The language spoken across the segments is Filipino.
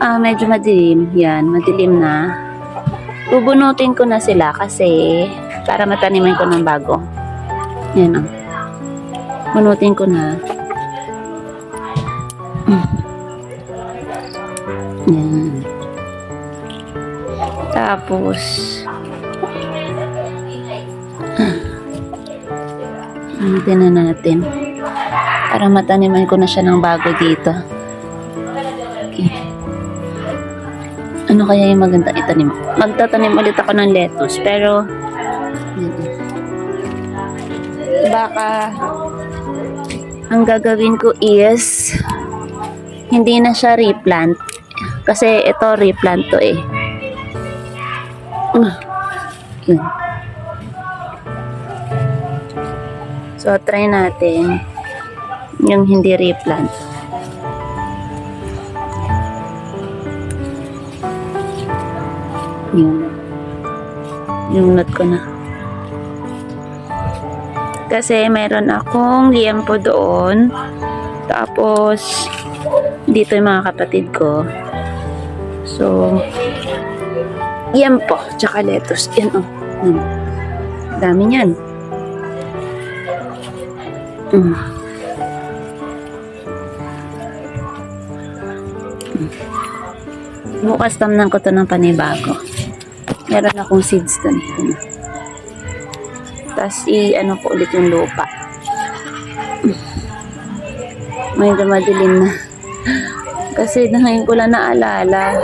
Medyo madilim. Yan, madilim na. Bubunutin ko na sila kasi para mataniman ko ng bago. Yan o. Bunutin ko na. Yan. Tapos bunutin na natin para mataniman ko na siya ng bago dito. Okay. Ano kaya yung maganda itanim? Magtatanim ulit ako ng lettuce pero baka ang gagawin ko is hindi na siya replant kasi ito replant to eh. Yun. So try natin yung hindi replant. Yun. Yung note ko na. Kasi meron akong liempo doon. Tapos, dito yung mga kapatid ko. So, liempo, tsaka lettuce. Yan o. Oh. Dami niyan. Bukas tamnan ko to ng panibago. Meron akong seeds doon. Tapos i-ano ko ulit yung lupa. Medyo madilim na. Kasi ngayon ko lang naalala.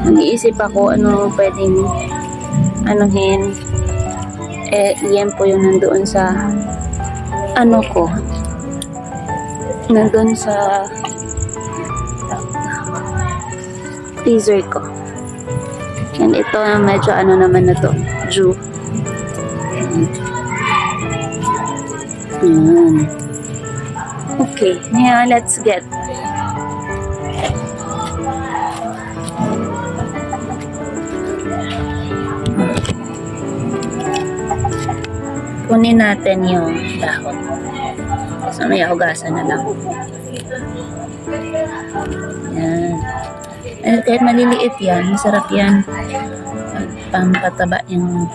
Nag-iisip ako ano pwedeng anuhin. Iyan po yung nandoon sa ano ko. Nandoon sa freezer ko. Yan, ito medyo ano naman na to, Jew. Yan. Okay, yeah, let's get. Kunin natin yung dahon. So, may hugasan na lang. Yan. Kahit maliliit yan, masarap yan. Pampataba yung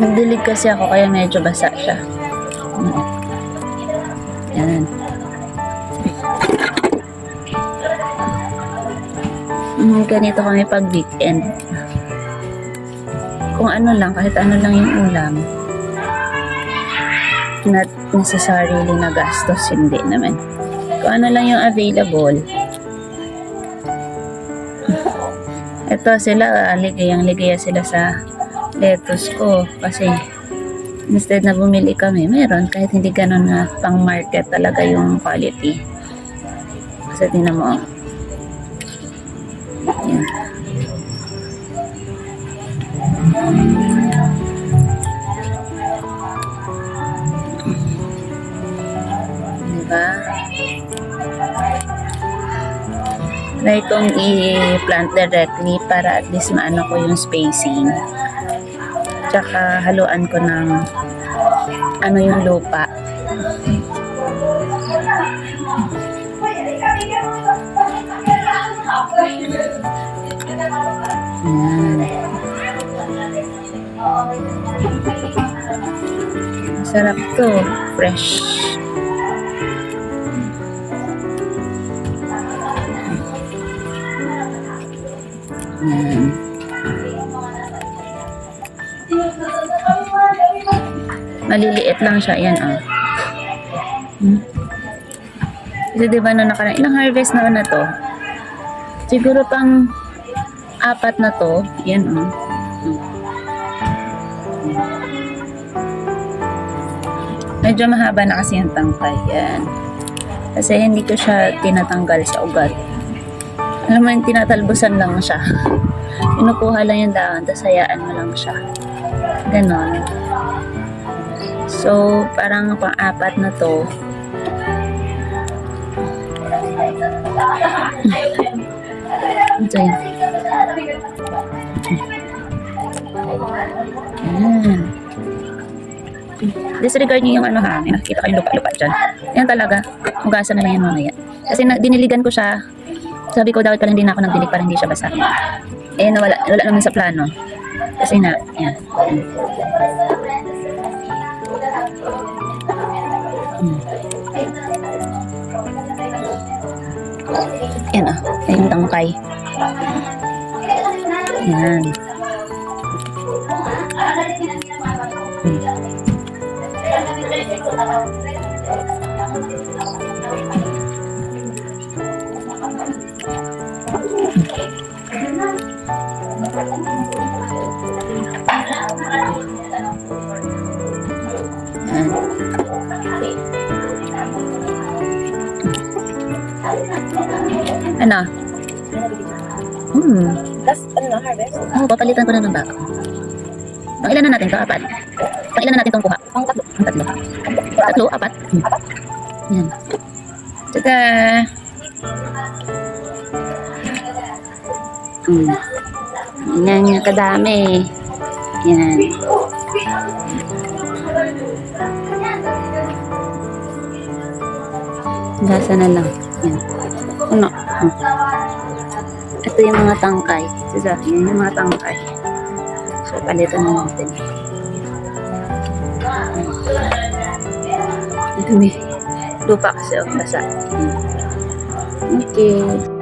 nagdilig kasi ako kaya medyo basa siya. Yan. Ganito kami pag weekend. Kung ano lang, kahit ano lang yung ulam. Not necessarily na gastos, hindi naman. Kung ano lang yung available. Ito sila, ligayang-ligaya sila sa lettuce ko. Kasi instead na bumili kami, meron kahit hindi ganun na pang market talaga yung quality. Kasi tingnan mo. Yan. Diba? Try kong i-plant directly para at least maano ko yung spacing. Tsaka haluan ko ng ano yung lupa. Yan. Sarap to, fresh. Yan. Maliliit lang siya, yan ah. Kasi diba na nakaraan, ilang harvest na to? Siguro pang 4 na to, yan ah. Medyo mahaba na kasi yung tangkay. Yan. Kasi hindi ko siya tinatanggal sa ugat. Alam mo yung tinatalbusan lang siya. Kinukuha lang yung dahon, tapos hayaan mo lang siya. Ganon. So, parang pang-4 na to. Ito yun. Yan. Disregard nyo yung ano ha, may nakikita kayong lupa-lupa dyan. Yan talaga, hugasan na lang yan mamaya. Kasi diniligan ko siya, sabi ko dapat pala hindi na ako nagdilig para hindi siya basa. Eh wala naman sa plano. Kasi na, yan. Yan ah, yung tangkay. Yan. Ano? Last, ano na, harvest? Oo, papalitan ko na ng baka. Pang ilan na natin to? Apat? Pang ilan na natin tong kuha? Pang tatlo. Ang tatlo. Tatlo? Apat? Yan. Tada! Yan nga kadami. Yan. Gasa na lang. Yan. Ano? Ito yung mga tangkay. Yan yung mga tangkay. So, palitan na natin. Ito may lupa kasi basa. Okay.